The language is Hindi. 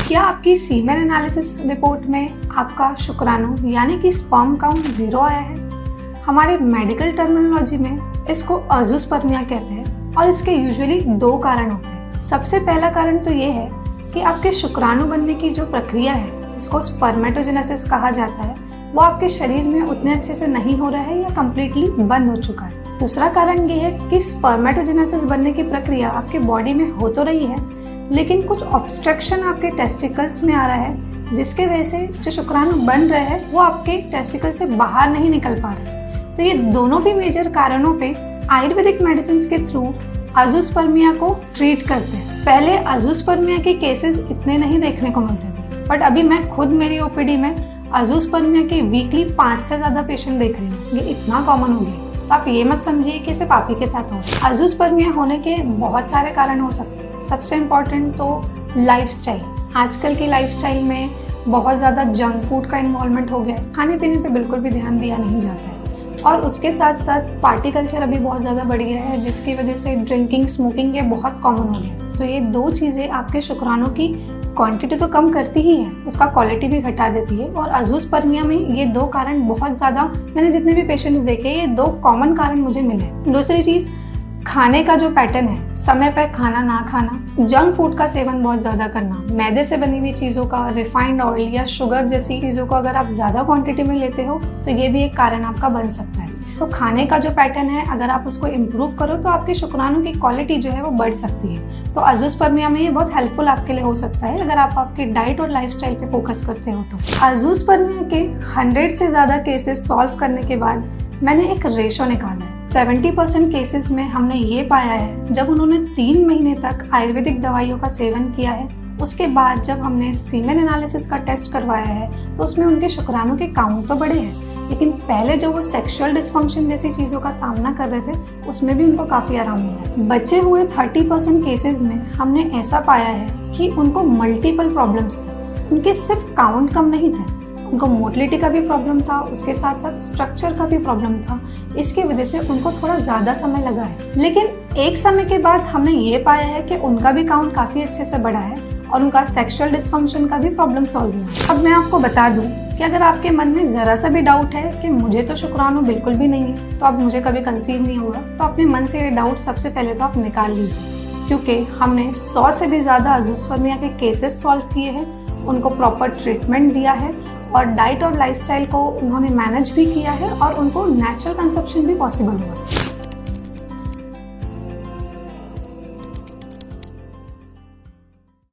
क्या आपकी सीमेन एनालिसिस रिपोर्ट में आपका शुक्राणु यानी कि स्पर्म काउंट 0 आया है? हमारे मेडिकल टर्मिनोलॉजी में इसको अजूस्पर्मिया कहते हैं और इसके यूजुअली 2 कारण होते हैं। सबसे पहला कारण तो ये है कि आपके शुक्राणु बनने की जो प्रक्रिया है, इसको स्पर्मेटोजेनेसिस कहा जाता है, वो आपके शरीर में उतने अच्छे से नहीं हो रहा है या कम्प्लीटली बंद हो चुका है। दूसरा कारण ये है कि स्पर्मेटोजेनेसिस बनने की प्रक्रिया आपके बॉडी में हो तो रही है, लेकिन कुछ ऑब्स्ट्रक्शन आपके टेस्टिकल्स में आ रहा है, जिसके वजह से जो शुक्राणु बन रहे हैं वो आपके टेस्टिकल से बाहर नहीं निकल पा रहे। तो ये दोनों भी मेजर कारणों पे आयुर्वेदिक मेडिसिन के थ्रू अजूस्पर्मिया को ट्रीट करते हैं। पहले अजूस्पर्मिया के केसेस इतने नहीं देखने को मिलते थे, बट अभी मैं खुद मेरी ओपीडी में अजूस्पर्मिया के वीकली 5 से ज्यादा पेशेंट देख रही हूँ। ये इतना कॉमन हो गया, तो आप ये मत समझिए कि सिर्फ आप ही के साथ हो। अजूस्पर्मिया होने के बहुत सारे कारण हो सकते हैं। सबसे इम्पोर्टेंट तो लाइफस्टाइल। आजकल की लाइफस्टाइल में बहुत ज़्यादा जंक फूड का इन्वॉल्वमेंट हो गया है, खाने पीने पे बिल्कुल भी ध्यान दिया नहीं जाता है। और उसके साथ साथ पार्टी कल्चर अभी बहुत ज़्यादा बढ़ गया है, जिसकी वजह से ड्रिंकिंग, स्मोकिंग ये बहुत कॉमन हो गया। तो ये 2 चीज़ें आपके शुक्राणु की क्वांटिटी तो कम करती ही है, उसका क्वालिटी भी घटा देती है। और अजूस्पर्मिया में ये 2 कारण बहुत ज़्यादा, मैंने जितने भी पेशेंट्स देखे, ये 2 कॉमन कारण मुझे मिले। दूसरी चीज़, खाने का जो पैटर्न है, समय पर खाना ना खाना, जंक फूड का सेवन बहुत ज़्यादा करना, मैदे से बनी हुई चीज़ों का, रिफाइंड ऑयल या शुगर जैसी चीज़ों को अगर आप ज़्यादा क्वांटिटी में लेते हो तो ये भी एक कारण आपका बन सकता है। तो खाने का जो पैटर्न है, अगर आप उसको इम्प्रूव करो तो आपके शुक्राणु की क्वालिटी जो है वो बढ़ सकती है। तो अजूस्पर्मिया में ये बहुत हेल्पफुल आपके लिए हो सकता है अगर आप आपकी डाइट और लाइफस्टाइल पे फोकस करते हो। तो अजूस्पर्मिया के 100 से ज़्यादा केसेस सॉल्व करने के बाद मैंने एक रेशो निकाला है। 70% केसेस में हमने ये पाया है, जब उन्होंने 3 महीने तक आयुर्वेदिक दवाइयों का सेवन किया है, उसके बाद जब हमने सीमेन एनालिसिस का टेस्ट करवाया है तो उसमें उनके शुक्राणु के काउंट तो बढ़े हैं, लेकिन पहले जो वो सेक्सुअल डिस्फंक्शन जैसी चीज़ों का सामना कर रहे थे उसमें भी उनको काफ़ी आराम मिला है। बचे हुए 30% केसेस में हमने ऐसा पाया है कि उनको मल्टीपल प्रॉब्लम्स थे। उनके सिर्फ काउंट कम नहीं थे, उनको मोटिलिटी का भी प्रॉब्लम था, उसके साथ साथ स्ट्रक्चर का भी प्रॉब्लम था। इसकी वजह से उनको थोड़ा ज़्यादा समय लगा है, लेकिन एक समय के बाद हमने ये पाया है कि उनका भी काउंट काफ़ी अच्छे से बढ़ा है और उनका सेक्सुअल डिस्फंक्शन का भी प्रॉब्लम सॉल्व हुआ। अब मैं आपको बता दूं कि अगर आपके मन में ज़रा सा भी डाउट है कि मुझे तो शुक्राणु बिल्कुल भी नहीं है, तो अब मुझे कभी कंसीव नहीं होगा, तो अपने मन से ये डाउट सबसे पहले तो आप निकाल लीजिए, क्योंकि हमने 100 से भी ज़्यादा अजूस्पर्मिया के केसेस सॉल्व किए हैं, उनको प्रॉपर ट्रीटमेंट दिया है और डाइट और लाइफस्टाइल को उन्होंने मैनेज भी किया है और उनको नेचुरल कंसेप्शन भी पॉसिबल हुआ।